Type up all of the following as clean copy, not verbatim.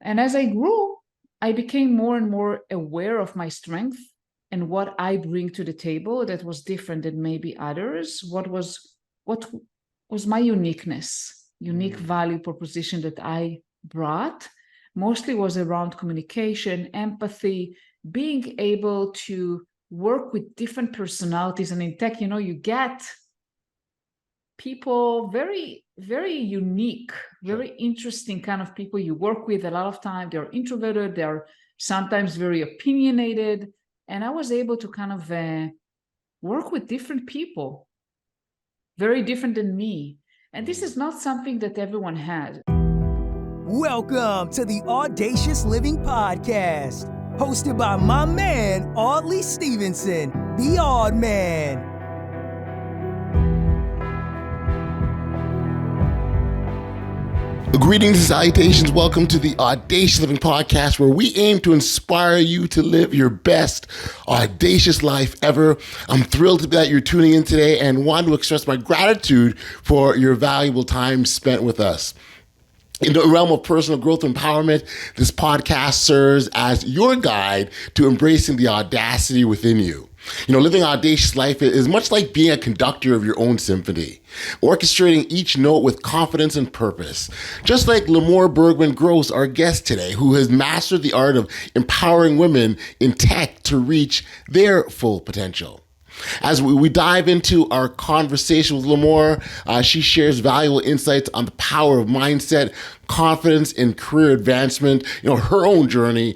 And as I grew, I became more and more aware of my strength and what I bring to the table that was different than maybe others. What was my unique value proposition that I brought? Mostly was around communication, empathy, being able to work with different personalities. And in tech, you get people very unique, very interesting kind of people you work with. A lot of time they're introverted, they're sometimes very opinionated, and I was able to kind of work with different people, very different than me. And this is not something that everyone has. Welcome to the Audacious Living Podcast, hosted by my man, Audley Stevenson, the Odd Man. Greetings and salutations. Welcome to the Audacious Living Podcast, where we aim to inspire you to live your best audacious life ever. I'm thrilled that you're tuning in today and want to express my gratitude for your valuable time spent with us. In the realm of personal growth and empowerment, this podcast serves as your guide to embracing the audacity within you. Living an audacious life is much like being a conductor of your own symphony, orchestrating each note with confidence and purpose. Just like Limor Bergman-Gross, our guest today, who has mastered the art of empowering women in tech to reach their full potential. As we dive into our conversation with Limor, she shares valuable insights on the power of mindset, confidence, and career advancement. Her own journey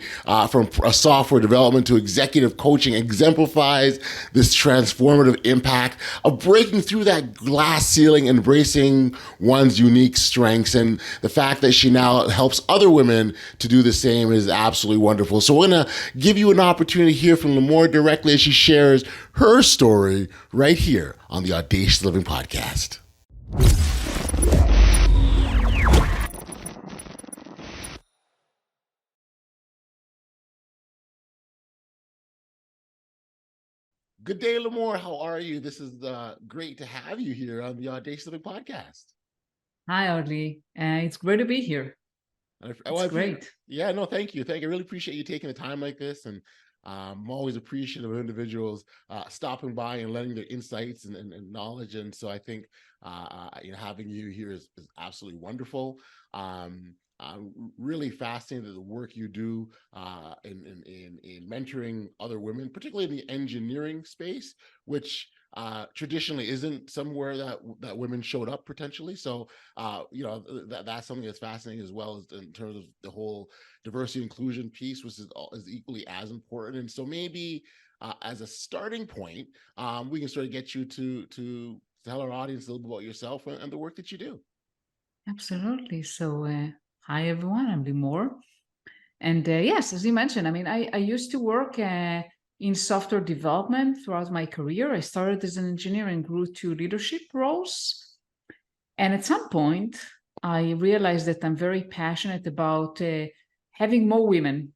from software development to executive coaching exemplifies this transformative impact of breaking through that glass ceiling, embracing one's unique strengths. And the fact that she now helps other women to do the same is absolutely wonderful. So we're going to give you an opportunity to hear from Limor directly as she shares her story right here on the Audacious Living Podcast. Good day, Limor. How are you? This is great to have you here on the Audacious Living Podcast. Hi, Audley. It's great to be here. It's great. Yeah, no, thank you. I really appreciate you taking the time like this. And I'm always appreciative of individuals stopping by and letting their insights and knowledge. And so I think having you here is absolutely wonderful. I'm really fascinated with the work you do in mentoring other women, particularly in the engineering space, which traditionally isn't somewhere that women showed up potentially. So, that's something that's fascinating, as well as in terms of the whole diversity inclusion piece, which is equally as important. And so maybe as a starting point, we can sort of get you to tell our audience a little bit about yourself and the work that you do. Absolutely. So, hi, everyone. I'm Limor. And yes, as you mentioned, I used to work in software development throughout my career. I started as an engineer and grew to leadership roles. And at some point, I realized that I'm very passionate about having more women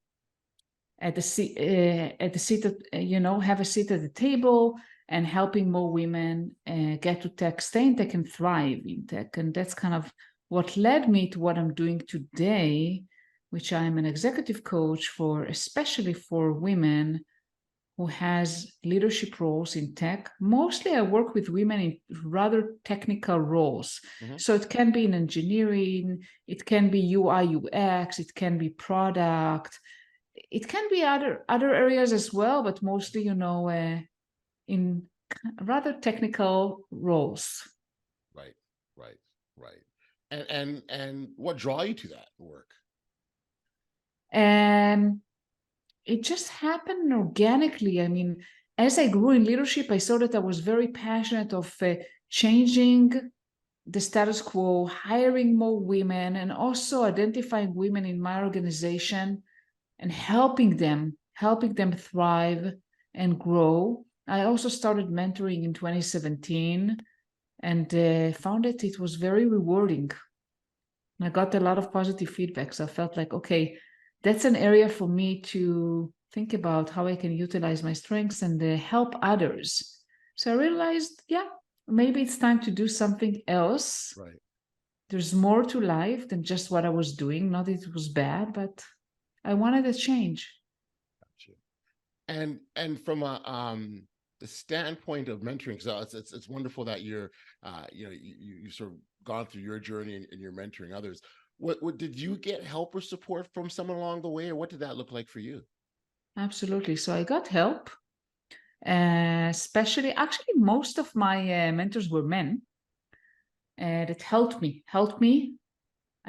have a seat at the table, and helping more women get to tech, stay in tech, and thrive in tech. And that's kind of what led me to what I'm doing today, which I'm an executive coach especially for women who has leadership roles in tech. Mostly I work with women in rather technical roles. Mm-hmm. So it can be in engineering, it can be UI, UX, it can be product, it can be other areas as well, but mostly, in rather technical roles. Right. And what draw you to that work? And it just happened organically. As I grew in leadership, I saw that I was very passionate of changing the status quo, hiring more women, and also identifying women in my organization and helping them thrive and grow. I also started mentoring in 2017 and found that it was very rewarding. I got a lot of positive feedback. So I felt like, okay, that's an area for me to think about how I can utilize my strengths and help others. So I realized, maybe it's time to do something else. Right. there's more to life than just what I was doing. Not that it was bad, but I wanted a change. And from a the standpoint of mentoring, so it's wonderful that you're you sort of gone through your journey and you're mentoring others. What did you get help or support from someone along the way, or what did that look like for you? Absolutely. So I got help, especially actually most of my mentors were men, and it helped me.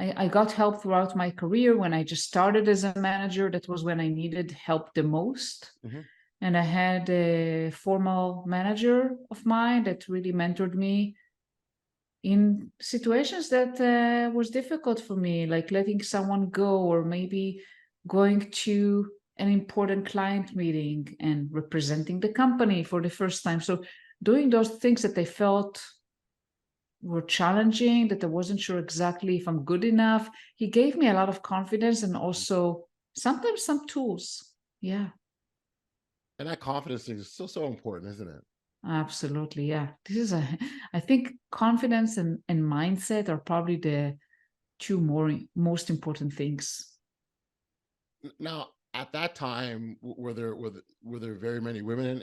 I got help throughout my career. When I just started as a manager, that was when I needed help the most. Mm-hmm. And I had a formal manager of mine that really mentored me in situations that was difficult for me, like letting someone go, or maybe going to an important client meeting and representing the company for the first time. So doing those things that I felt were challenging, that I wasn't sure exactly if I'm good enough. He gave me a lot of confidence and also sometimes some tools. Yeah, And that confidence thing is so important, isn't it? absolutely. Yeah. I think confidence and mindset are probably the two most important things. Now, at that time, were there very many women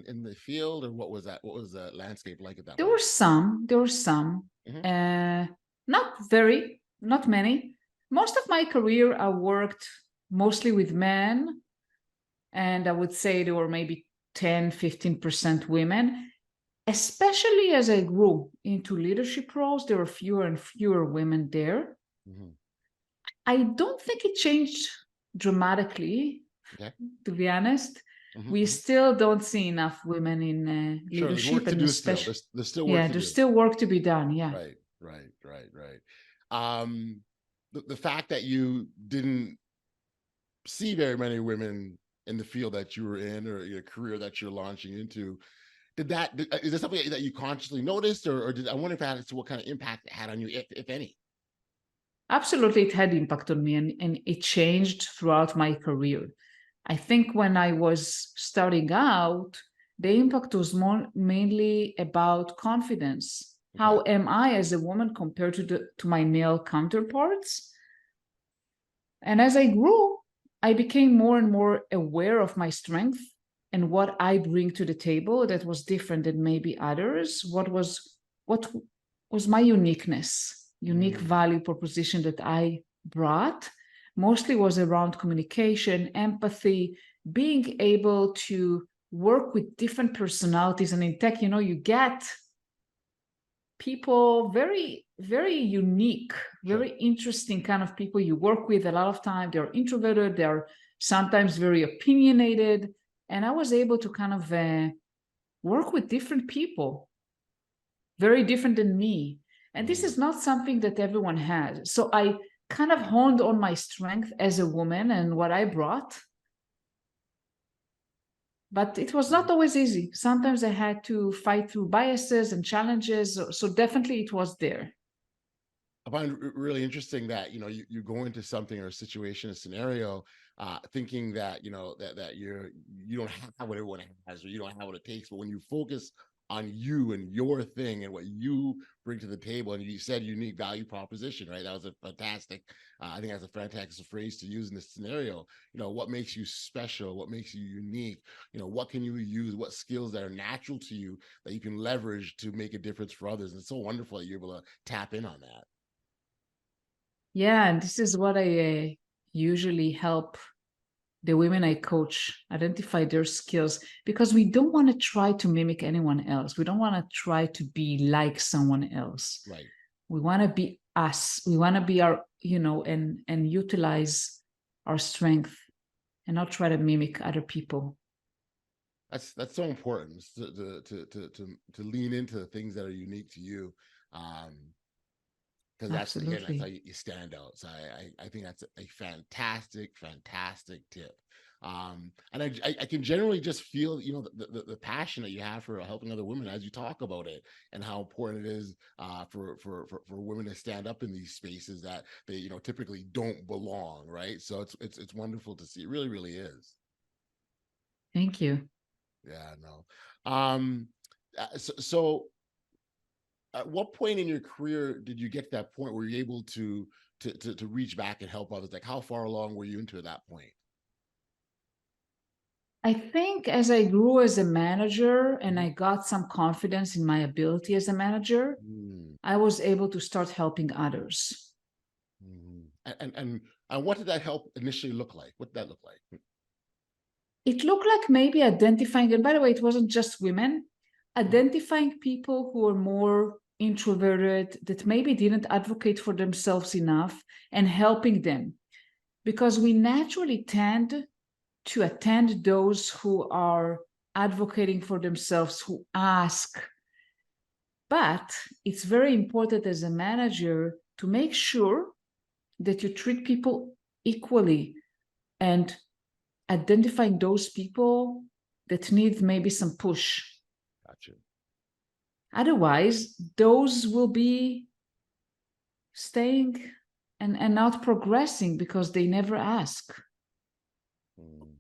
in the field, or what was that? What was the landscape like at that point? There were some, Mm-hmm. not many. Most of my career, I worked mostly with men, and I would say there were maybe 10-15% women. Especially as I grew into leadership roles, there were fewer and fewer women there. Mm-hmm. I don't think it changed dramatically, Okay. to be honest. Mm-hmm. We Mm-hmm. still don't see enough women in Sure, there's leadership, work to and do still. especially, There's still work yeah, to there's do. still work to be done. Yeah. Right. The fact that you didn't see very many women in the field that you were in, or your career that you're launching into, is that something that you consciously noticed, or did I wonder if that is what kind of impact it had on you, if any? Absolutely, it had impact on me, and it changed throughout my career. I think when I was starting out, the impact was mainly about confidence. Okay. How am I as a woman compared to my male counterparts? And as I grew, I became more and more aware of my strength and what I bring to the table that was different than maybe others. What was my unique Mm. value proposition that I brought? Mostly was around communication, empathy, being able to work with different personalities. And in tech, you get people very unique, Sure. very interesting kind of people you work with. A lot of time they're introverted, they're sometimes very opinionated, and I was able to kind of work with different people, very different than me. And this Mm. is not something that everyone has, so I kind of honed on my strength as a woman and what I brought. But it was not always easy. Sometimes I had to fight through biases and challenges, so definitely it was there. I find it really interesting that you go into something or a situation, a scenario, thinking that that you don't have what everyone has, or you don't have what it takes. But when you focus on you and your thing and what you bring to the table, and you said unique value proposition, right? That was a fantastic. I think that's a fantastic phrase to use in this scenario. What makes you special? What makes you unique? What can you use? What skills that are natural to you that you can leverage to make a difference for others? And it's so wonderful that you're able to tap in on that. Yeah, and this is what I usually help the women I coach identify their skills, because we don't want to try to mimic anyone else. We don't want to try to be like someone else. Right. We want to be us. We want to be our, and utilize our strength and not try to mimic other people. That's so important to lean into the things that are unique to you. Because that's how Absolutely. you stand out. So I think that's a fantastic tip. And I can generally just feel the passion that you have for helping other women as you talk about it, and how important it is for women to stand up in these spaces that they typically don't belong, right? So it's wonderful to see. It really is. Thank you. Yeah, no. So at what point in your career did you get to that point where you're able to reach back and help others? Like, how far along were you into that point? I think as I grew as a manager and I got some confidence in my ability as a manager, Mm-hmm. I was able to start helping others. Mm-hmm. And what did that help initially look like? What did that look like? It looked like maybe identifying, and by the way, it wasn't just women, identifying people who are more introverted, that maybe didn't advocate for themselves enough, and helping them. Because we naturally tend to attend those who are advocating for themselves, who ask. But it's very important as a manager to make sure that you treat people equally and identifying those people that need maybe some push. Gotcha. Otherwise, those will be staying and not progressing because they never ask. Mm.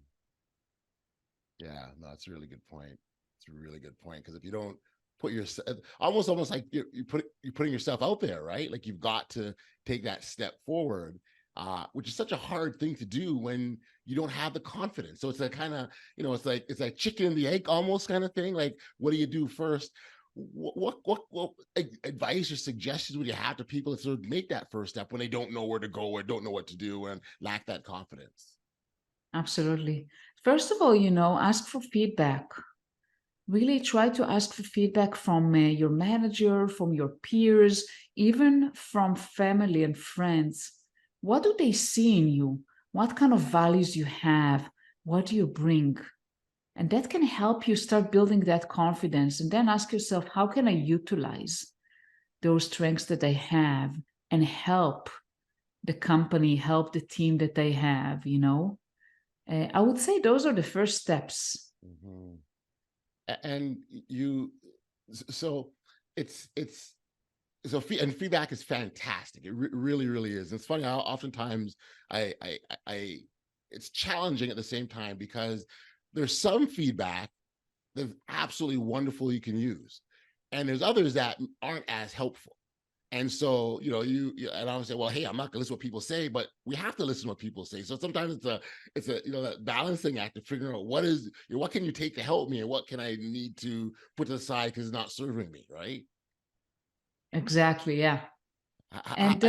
Yeah, no, that's a really good point. It's a really good point, because if you don't put yourself, almost like you're putting yourself out there, right? Like, you've got to take that step forward, which is such a hard thing to do when you don't have the confidence. So it's a kind of, it's like chicken and the egg almost kind of thing. Like, what do you do first? What advice or suggestions would you have to people to sort of make that first step when they don't know where to go or don't know what to do and lack that confidence? Absolutely. First of all, ask for feedback. Really try to ask for feedback from your manager, from your peers, even from family and friends. What do they see in you? What kind of values you have? What do you bring? And that can help you start building that confidence. And then ask yourself, how can I utilize those strengths that I have and help the company, help the team that I have, I would say those are the first steps. Mm-hmm. And so it's and feedback is fantastic. It really, really is. It's funny how oftentimes I it's challenging at the same time, because there's some feedback that's absolutely wonderful you can use, and there's others that aren't as helpful. And so, and I would say, well, hey, I'm not gonna listen to what people say, but we have to listen to what people say. So sometimes it's a that balancing act of figuring out what can you take to help me, and what can I need to put aside because it's not serving me, right? Exactly. Yeah. And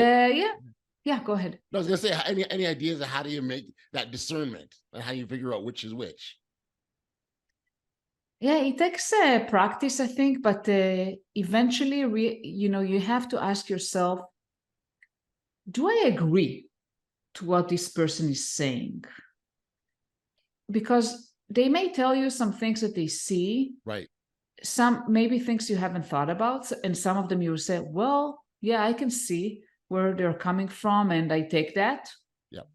yeah, go ahead. I was gonna say, any ideas of how do you make that discernment and how you figure out which is which? Yeah, it takes practice, I think, but eventually, you have to ask yourself, do I agree to what this person is saying? Because they may tell you some things that they see, Right. some maybe things you haven't thought about, and some of them you will say, well, yeah, I can see where they're coming from, and I take that. Yep.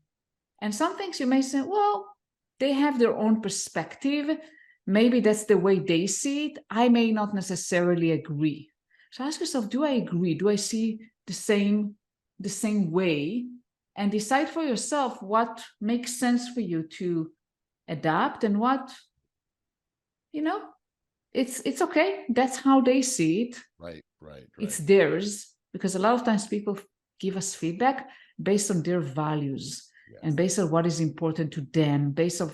And some things you may say, well, they have their own perspective. Maybe that's the way they see it. I may not necessarily agree. So ask yourself, do I agree? Do I see the same way? And decide for yourself what makes sense for you to adapt, and what, it's okay. That's how they see it. Right. It's theirs, because a lot of times people give us feedback based on their values. Yes. And based on what is important to them, based on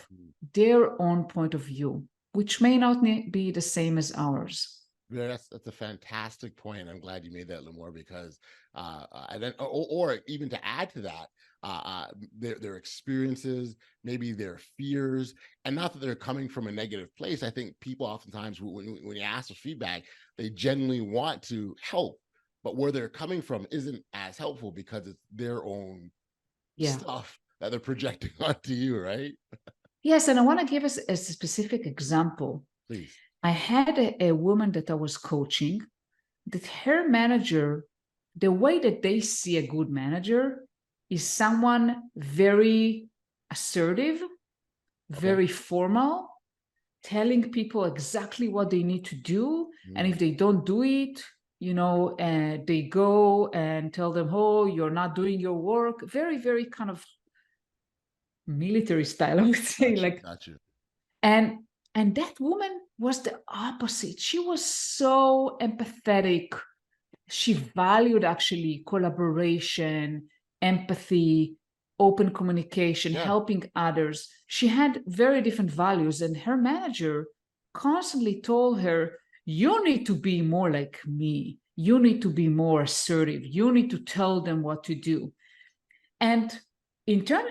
their own point of view, which may not be the same as ours. Yeah, that's a fantastic point. I'm glad you made that, Limor, because and then or even to add to that, their experiences, maybe their fears, and not that they're coming from a negative place. I think people oftentimes, when you ask for feedback, they genuinely want to help, but where they're coming from isn't as helpful because it's their own stuff that they're projecting onto you, right? Yes, and I want to give us a specific example. Please. I had a woman that I was coaching, that her manager, the way that they see a good manager is someone very assertive, very formal, telling people exactly what they need to do. And if they don't do it, they go and tell them, oh, you're not doing your work. Very, very kind of military style, I would say. Gotcha. And that woman was the opposite. She was so empathetic, she valued actually collaboration, empathy, open communication, helping others. She had very different values, and her manager constantly told her, you need to be more like me. You need to be more assertive. You need to tell them what to do. And in turn,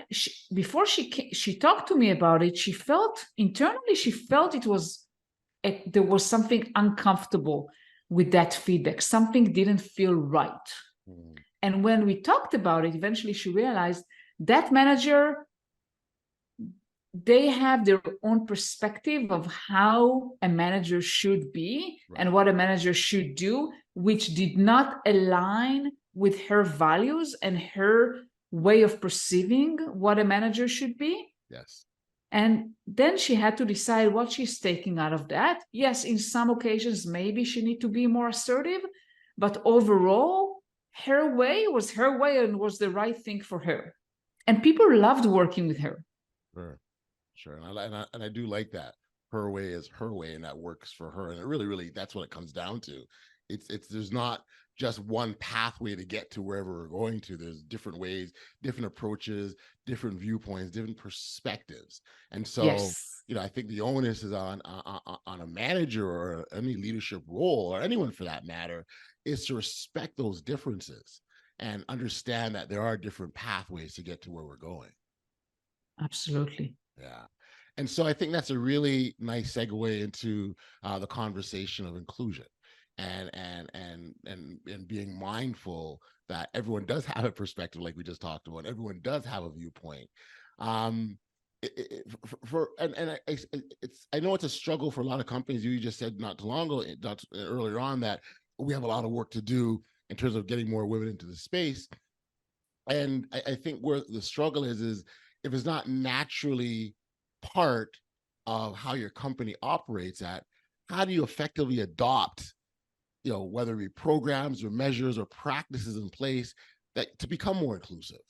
before she talked to me about it, she felt internally, it was, there was something uncomfortable with that feedback. Something didn't feel right. Mm. And when we talked about it, eventually she realized that manager, they have their own perspective of how a manager should be, right, and what a manager should do, which did not align with her values and her way of perceiving what a manager should be. Yes. And then she had to decide what she's taking out of that. Yes, in some occasions, maybe she need to be more assertive, but overall, her way was her way and was the right thing for her. And people loved working with her. Sure. And I do like that. Her way is her way, and that works for her. And it really, that's what it comes down to. There's not just one pathway to get to wherever we're going to. There's different ways, different approaches, different viewpoints, different perspectives. And so, yes, I think the onus is on a manager or any leadership role, or anyone for that matter, is to respect those differences and understand that there are different pathways to get to where we're going. Absolutely. Yeah. And so I think that's a really nice segue into the conversation of inclusion and being mindful that everyone does have a perspective, like we just talked about. Everyone does have a viewpoint. I know it's a struggle for a lot of companies. You just said not too long ago, earlier on, that we have a lot of work to do in terms of getting more women into the space. And I think where the struggle is if it's not naturally part of how your company operates how do you effectively adopt, whether it be programs or measures or practices in place that to become more inclusive?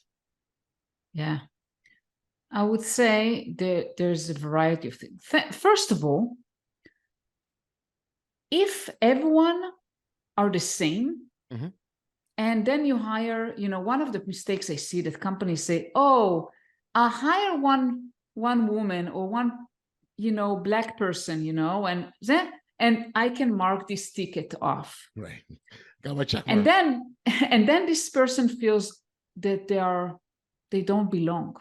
Yeah, I would say that there's a variety of things. First of all, if everyone are the same, mm-hmm, and then you hire, one of the mistakes I see that companies say, oh, I hire one woman or one, Black person, and I can mark this ticket off. Right. Got my check mark. And then this person feels that they don't belong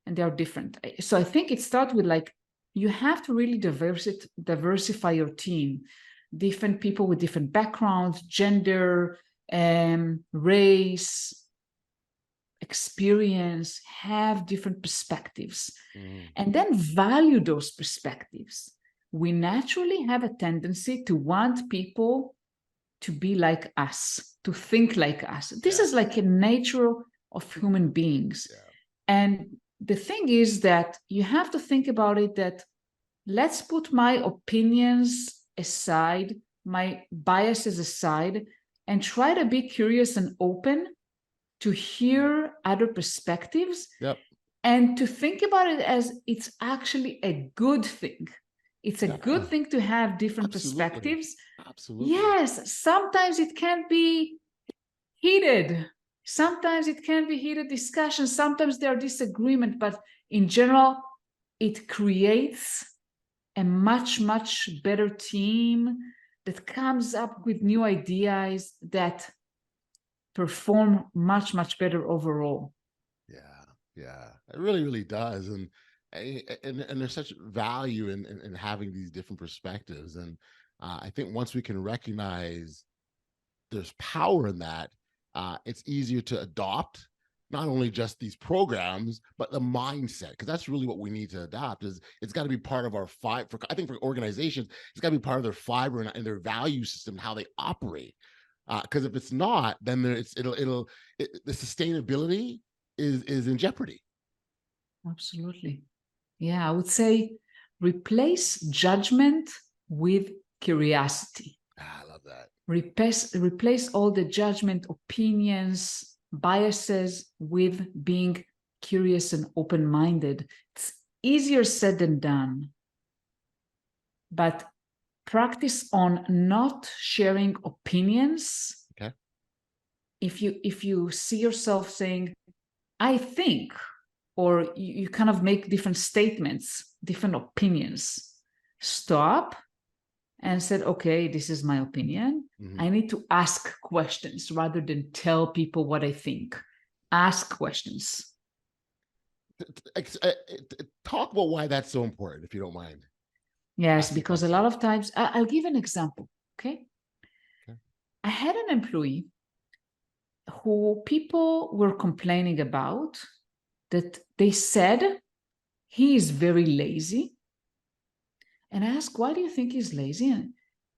and they are different. So I think it starts with you have to really diversify your team, different people with different backgrounds, gender, race, experience, have different perspectives, and then value those perspectives. We naturally have a tendency to want people to be like us, to think like us. This is like a nature of human beings. Yeah. And the thing is that you have to think about it that let's put my opinions aside, my biases aside, and try to be curious and open to hear other perspectives, yep, and to think about it as it's actually a good thing. It's a good thing to have different perspectives. Absolutely. Yes, sometimes it can be heated. Sometimes it can be heated discussion. Sometimes there are disagreement, but in general, it creates a much, much better team that comes up with new ideas that perform much, much better overall. Yeah, it really, really does. And there's such value in having these different perspectives. And I think once we can recognize there's power in that, it's easier to adopt not only just these programs, but the mindset, because that's really what we need to adopt. Is it's got to be part of our fiber. I think for organizations, it's got to be part of their fiber and their value system, how they operate. Because if it's not, then the sustainability is in jeopardy. Absolutely. Yeah, I would say replace judgment with curiosity. I love that. Replace all the judgment, opinions, biases with being curious and open-minded. It's easier said than done, but practice on not sharing opinions if you see yourself saying, I think, or you kind of make different statements, different opinions, stop and said, okay, this is my opinion. Mm-hmm. I need to ask questions rather than tell people what I think. Ask questions. Talk about why that's so important, if you don't mind. Yes, because a lot of times, I'll give an example, okay? I had an employee who people were complaining about, that they said he is very lazy. And I asked, why do you think he's lazy?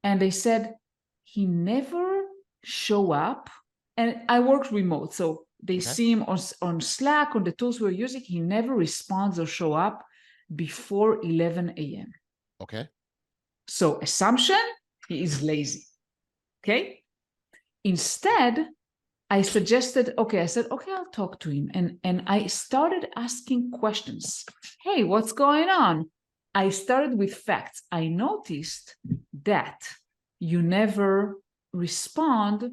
And they said, he never show up. And I work remote, so they see him on Slack, on the tools we're using. He never responds or show up before 11 a.m. Okay. So assumption, he is lazy. Okay. Instead, I suggested, I said, I'll talk to him. And I started asking questions. Hey, what's going on? I started with facts. I noticed that you never respond,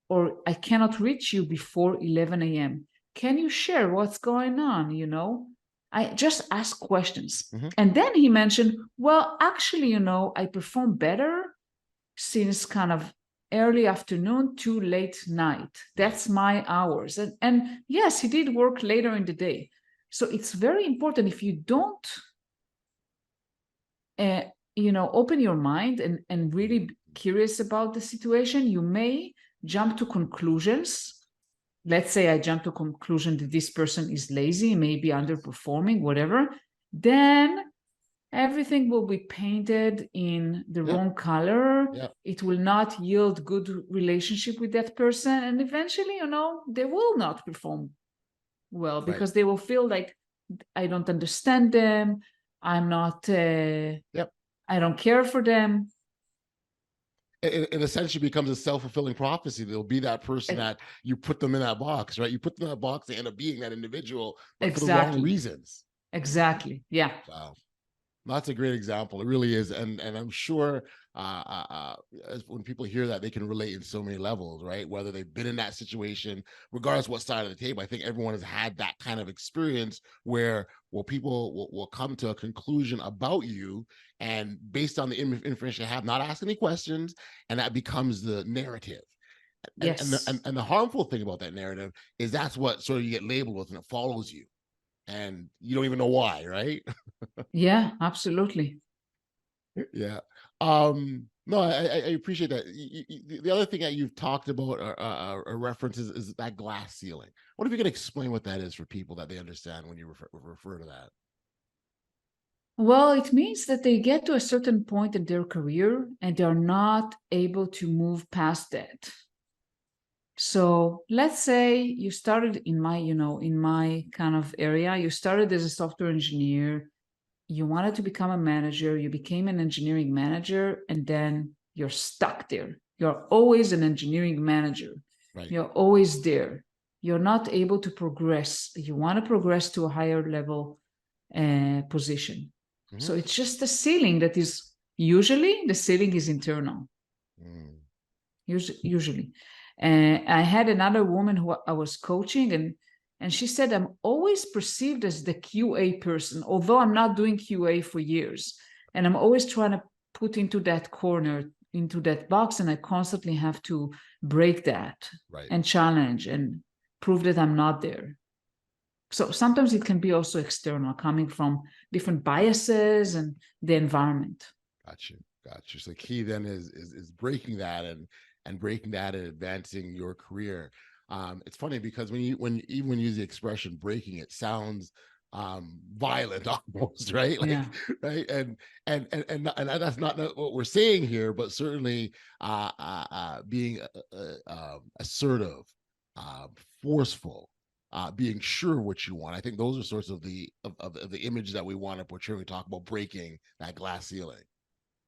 or I cannot reach you before 11 a.m. Can you share what's going on? I just asked questions. Mm-hmm. And then he mentioned, well, actually, I perform better since kind of early afternoon to late night. That's my hours. And yes, he did work later in the day. So it's very important, if you don't open your mind and really curious about the situation, you may jump to conclusions. Let's say I jump to conclusion that this person is lazy, maybe underperforming, whatever. Then everything will be painted in the wrong color. It will not yield good relationship with that person. And eventually, they will not perform well because they will feel like, I don't understand them. I'm not, I don't care for them. It essentially becomes a self-fulfilling prophecy. There'll be that person that you put them in that box, right? You put them in that box, they end up being that individual, but for the wrong reasons. Exactly. Yeah. Wow. That's a great example. It really is. And I'm sure when people hear that, they can relate in so many levels, right? Whether they've been in that situation, regardless what side of the table. I think everyone has had that kind of experience where people will come to a conclusion about you, and based on the information they have, not ask any questions, and that becomes the narrative. Yes. And the harmful thing about that narrative is that's what sort of you get labeled with, and it follows you. And you don't even know why, right? Yeah, absolutely. Yeah. No, I appreciate that. The other thing that you've talked about or references is that glass ceiling. What if you could explain what that is for people, that they understand when you refer to that? Well, it means that they get to a certain point in their career and they're not able to move past that. So let's say you started in my kind of area, you started as a software engineer, you wanted to become a manager, you became an engineering manager, and then you're stuck there. You're always an engineering manager. Right. You're always there. You're not able to progress. You want to progress to a higher level position. Mm-hmm. So it's just the ceiling that is, usually the ceiling is internal. Usually. I had another woman who I was coaching, and she said, I'm always perceived as the QA person, although I'm not doing QA for years. And I'm always trying to put into that corner, into that box, and I constantly have to break that and challenge and prove that I'm not there. So sometimes it can be also external, coming from different biases and the environment. Gotcha. So the key then is breaking that and breaking that and advancing your career. It's funny because when you use the expression breaking, it sounds violent almost, right? Like, right. And that's not what we're saying here, but certainly being assertive, forceful, being sure what you want. I think those are sorts of the image that we want to portray when we talk about breaking that glass ceiling.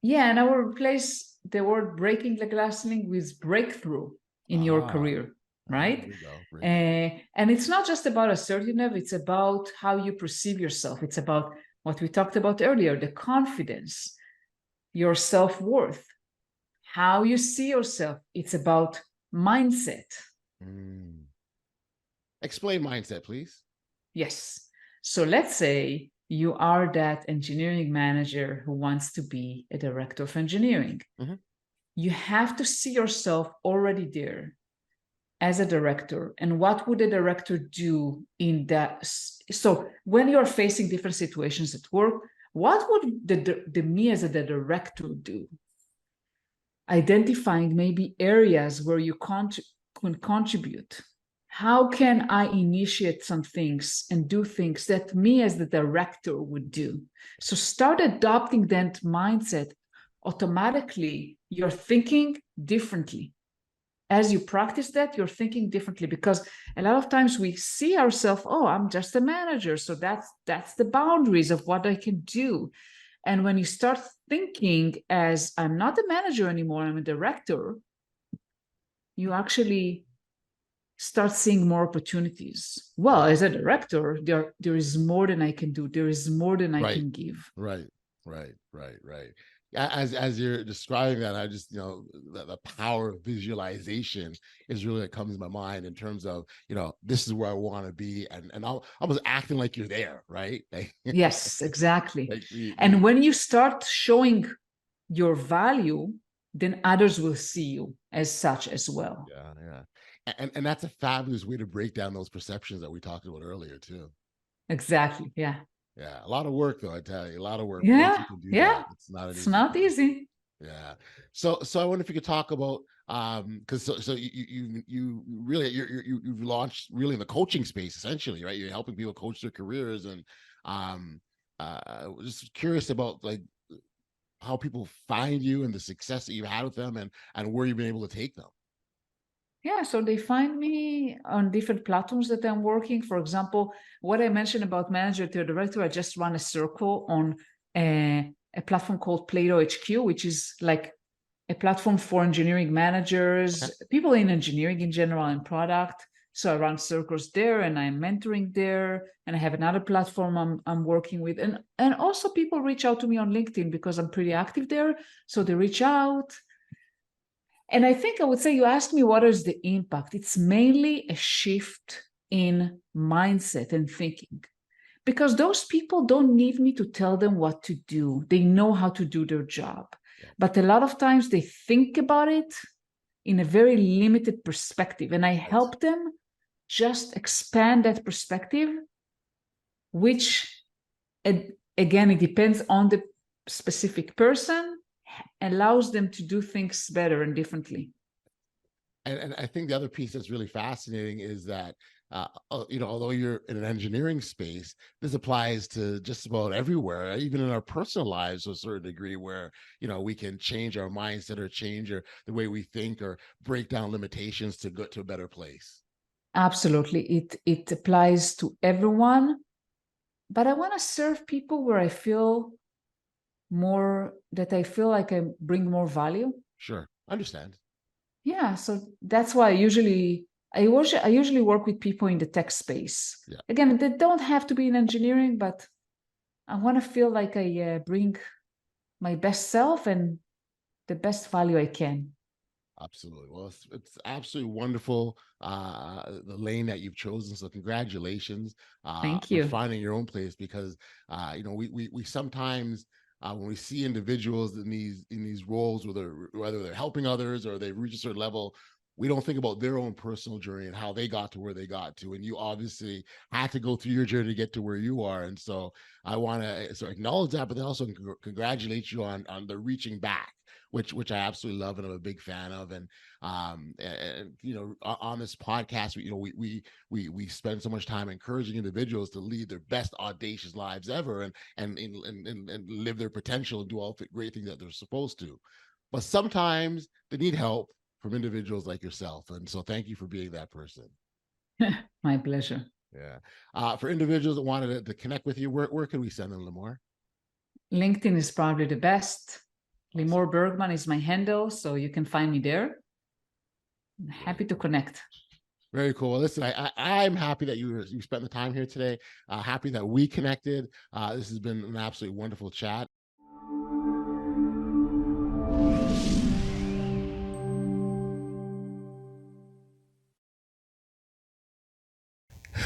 Yeah, and I will replace the word breaking the glass ceiling with breakthrough in your career, right? And it's not just about assertiveness, it's about how you perceive yourself. It's about what we talked about earlier, the confidence, your self-worth, how you see yourself. It's about mindset. Mm. Explain mindset, please. Yes. So let's say you are that engineering manager who wants to be a director of engineering. Mhm. You have to see yourself already there as a director, and what would a director do in that? So when you're facing different situations at work, what would the me as a director do? Identifying maybe areas where you can contribute. How can I initiate some things and do things that me as the director would do? So start adopting that mindset. Automatically, you're thinking differently. As you practice that, you're thinking differently, because a lot of times we see ourselves, oh, I'm just a manager, so that's the boundaries of what I can do. And when you start thinking as I'm not a manager anymore, I'm a director, you actually start seeing more opportunities. Well, as a director, there is more than I can do. There is more than I Right. can give. Right. Right. As you're describing that, I just, the power of visualization is really what comes to my mind in terms of, this is where I want to be, and I was acting like you're there, right? Yes, exactly. Like And when you start showing your value, then others will see you as such as well. yeah. And that's a fabulous way to break down those perceptions that we talked about earlier too. Exactly. Yeah. Yeah, a lot of work though, I tell you, a lot of work. But once Yeah. you can do Yeah. that, it's not an It's easy not thing. easy. Yeah. So I wonder if you could talk about because so you really you've launched really in the coaching space essentially, right? You're helping people coach their careers, and um just curious about like how people find you and the success that you've had with them, and where you've been able to take them. Yeah, so they find me on different platforms that I'm working. For example, what I mentioned about manager to director, I just run a circle on a platform called Plato HQ, which is like a platform for engineering managers, Okay. people in engineering in general, and product. So I run circles there, and I'm mentoring there, and I have another platform I'm working with, and also people reach out to me on LinkedIn because I'm pretty active there. So they reach out. And I think I would say, you asked me what is the impact. It's mainly a shift in mindset and thinking, because those people don't need me to tell them what to do. They know how to do their job. Yeah. But a lot of times they think about it in a very limited perspective. And I help them just expand that perspective, which, again, it depends on the specific person, allows them to do things better and differently. And I think the other piece that's really fascinating is that, although you're in an engineering space, this applies to just about everywhere, even in our personal lives to a certain degree, where, we can change our mindset or change the way we think or break down limitations to go to a better place. Absolutely. It applies to everyone. But I want to serve people where I feel like I bring more value. Sure. Understand. Yeah, so that's why I usually work with people in the tech space. Yeah. Again, they don't have to be in engineering, but I want to feel like I bring my best self and the best value I can. Absolutely. Well, it's absolutely wonderful, the lane that you've chosen. So congratulations Thank for you. finding your own place, because we sometimes when we see individuals in these roles, whether they're helping others or they've reached a certain level, we don't think about their own personal journey and how they got to where they got to. And you obviously had to go through your journey to get to where you are. And so I want to acknowledge that, but then also congratulate you on the reaching back, which I absolutely love and I'm a big fan of. And on this podcast, we spend so much time encouraging individuals to lead their best audacious lives ever, and live their potential and do all the great things that they're supposed to. But sometimes they need help from individuals like yourself, and so thank you for being that person. My pleasure. Yeah. For individuals that wanted to connect with you, where can we send them, Limor? LinkedIn is probably the best. Limor Bergman is my handle, so you can find me there. I'm happy to connect. Very cool. Well, listen, I'm happy that you spent the time here today. Happy that we connected. This has been an absolutely wonderful chat.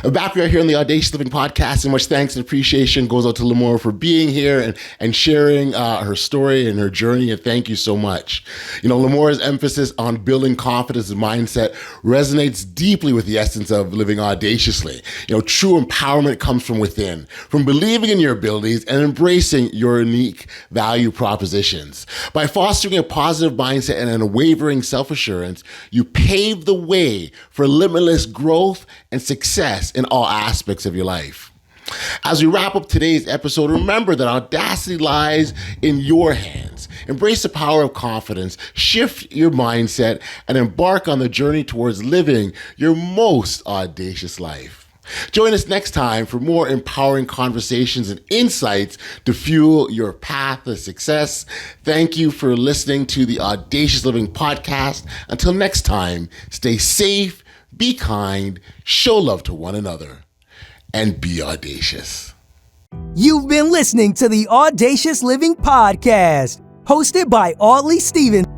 Back we are here on the Audacious Living Podcast, and much thanks and appreciation goes out to Limor for being here and sharing her story and her journey, and thank you so much. Limor's emphasis on building confidence and mindset resonates deeply with the essence of living audaciously. True empowerment comes from within, from believing in your abilities and embracing your unique value propositions. By fostering a positive mindset and an unwavering self-assurance, you pave the way for limitless growth and success in all aspects of your life. As we wrap up today's episode, remember that audacity lies in your hands. Embrace the power of confidence, shift your mindset, and embark on the journey towards living your most audacious life. Join us next time for more empowering conversations and insights to fuel your path to success. Thank you for listening to the Audacious Living Podcast. Until next time, stay safe, be kind, show love to one another, and be audacious. You've been listening to the Audacious Living Podcast, hosted by Audley Stevenson.